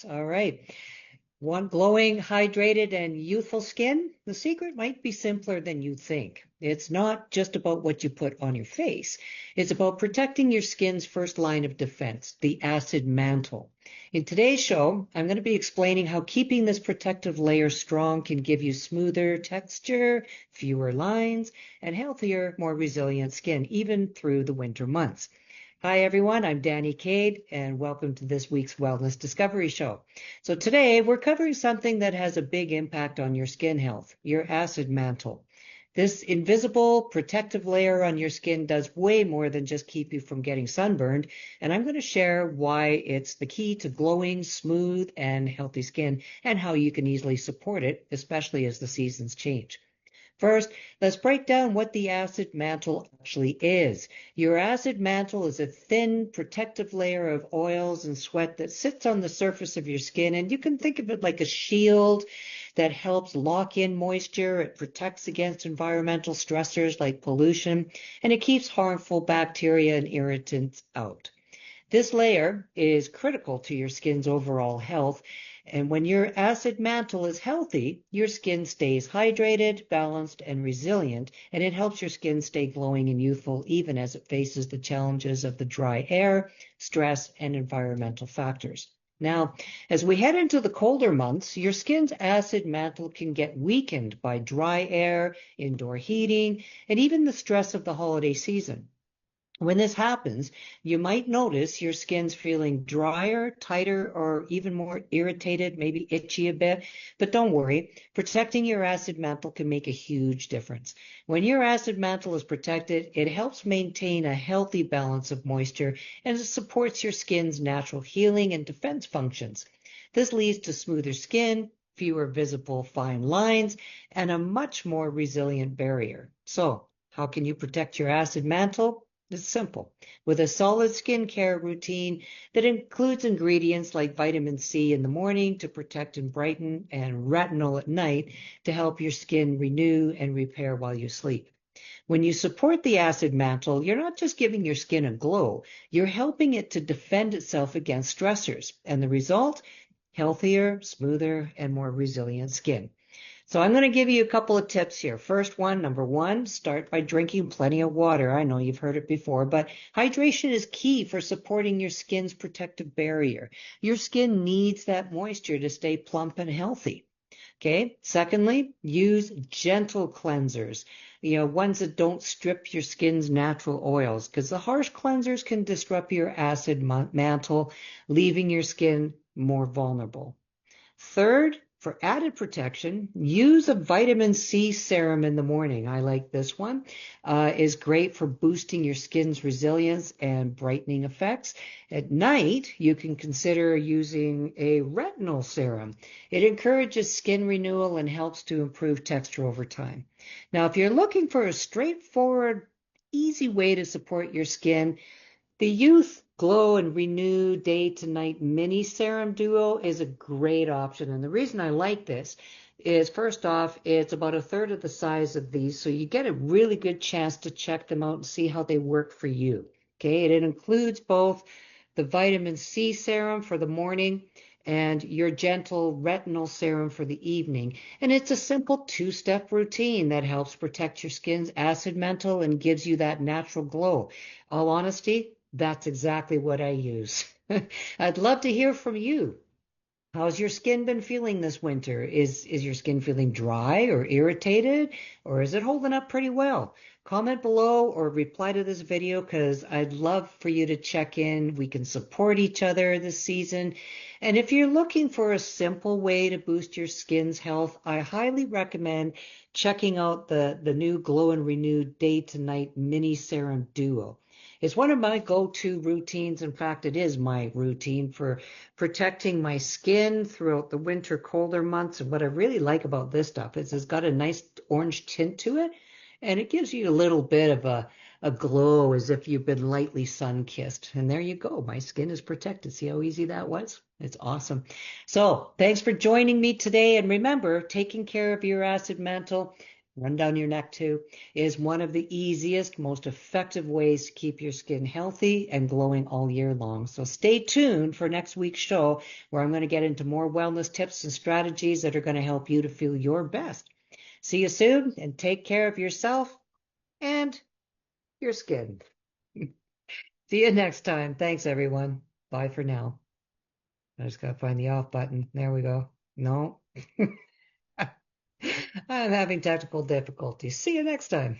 tips. All right. Want glowing, hydrated, and youthful skin? The secret might be simpler than you think. It's not just about what you put on your face. It's about protecting your skin's first line of defense, the acid mantle. In today's show, I'm going to be explaining how keeping this protective layer strong can give you smoother texture, fewer lines, and healthier, more resilient skin, even through the winter months. Hi, everyone. I'm Danny Cade, and welcome to this week's Wellness Discovery Show. So today, we're covering something that has a big impact on your skin health, your acid mantle. This invisible protective layer on your skin does way more than just keep you from getting sunburned, and I'm going to share why it's the key to glowing, smooth, and healthy skin, and how you can easily support it, especially as the seasons change. First, let's break down what the acid mantle actually is. Your acid mantle is a thin, protective layer of oils and sweat that sits on the surface of your skin, and you can think of it like a shield that helps lock in moisture. It protects against environmental stressors like pollution, and it keeps harmful bacteria and irritants out. This layer is critical to your skin's overall health. And when your acid mantle is healthy, your skin stays hydrated, balanced, and resilient, and it helps your skin stay glowing and youthful even as it faces the challenges of the dry air, stress, and environmental factors. Now, as we head into the colder months, your skin's acid mantle can get weakened by dry air, indoor heating, and even the stress of the holiday season. When this happens, you might notice your skin's feeling drier, tighter, or even more irritated, maybe itchy a bit. But don't worry, protecting your acid mantle can make a huge difference. When your acid mantle is protected, it helps maintain a healthy balance of moisture and it supports your skin's natural healing and defense functions. This leads to smoother skin, fewer visible fine lines, and a much more resilient barrier. So, how can you protect your acid mantle? It's simple. With a solid skincare routine that includes ingredients like vitamin C in the morning to protect and brighten, and retinol at night to help your skin renew and repair while you sleep. When you support the acid mantle, you're not just giving your skin a glow, you're helping it to defend itself against stressors. And the result? Healthier, smoother, and more resilient skin. So I'm going to give you a couple of tips here. First one, number one, start by drinking plenty of water. I know you've heard it before, but hydration is key for supporting your skin's protective barrier. Your skin needs that moisture to stay plump and healthy. Okay. Secondly, use gentle cleansers. Ones that don't strip your skin's natural oils, because the harsh cleansers can disrupt your acid mantle, leaving your skin more vulnerable. Third, for added protection, use a vitamin C serum in the morning. I like this one. Is great for boosting your skin's resilience and brightening effects. At night, you can consider using a retinol serum. It encourages skin renewal and helps to improve texture over time. Now, if you're looking for a straightforward, easy way to support your skin, the Youth Glow and Renew Day to Night Mini Serum Duo is a great option. And the reason I like this is, first off, it's about a third of the size of these, so you get a really good chance to check them out and see how they work for you. Okay, and it includes both the vitamin C serum for the morning and your gentle retinol serum for the evening. And it's a simple two-step routine that helps protect your skin's acid mantle and gives you that natural glow. All honesty, that's exactly what I use. I'd love to hear from you. How's your skin been feeling this winter? Is your skin feeling dry or irritated, or is it holding up pretty well? Comment below or reply to this video because I'd love for you to check in. We can support each other this season. And if you're looking for a simple way to boost your skin's health, I highly recommend checking out the new Glow and Renew Day to Night Mini Serum Duo. It's one of my go-to routines. In fact, it is my routine for protecting my skin throughout the winter colder months. And what I really like about this stuff is it's got a nice orange tint to it, and it gives you a little bit of a glow as if you've been lightly sun-kissed. And there you go. My skin is protected. See how easy that was? It's awesome. So thanks for joining me today. And remember, taking care of your acid mantle run down your neck too, is one of the easiest, most effective ways to keep your skin healthy and glowing all year long. So stay tuned for next week's show, where I'm going to get into more wellness tips and strategies that are going to help you to feel your best. See you soon, and take care of yourself and your skin. See you next time. Thanks, everyone. Bye for now. I just got to find the off button. There we go. No. I'm having technical difficulties. See you next time.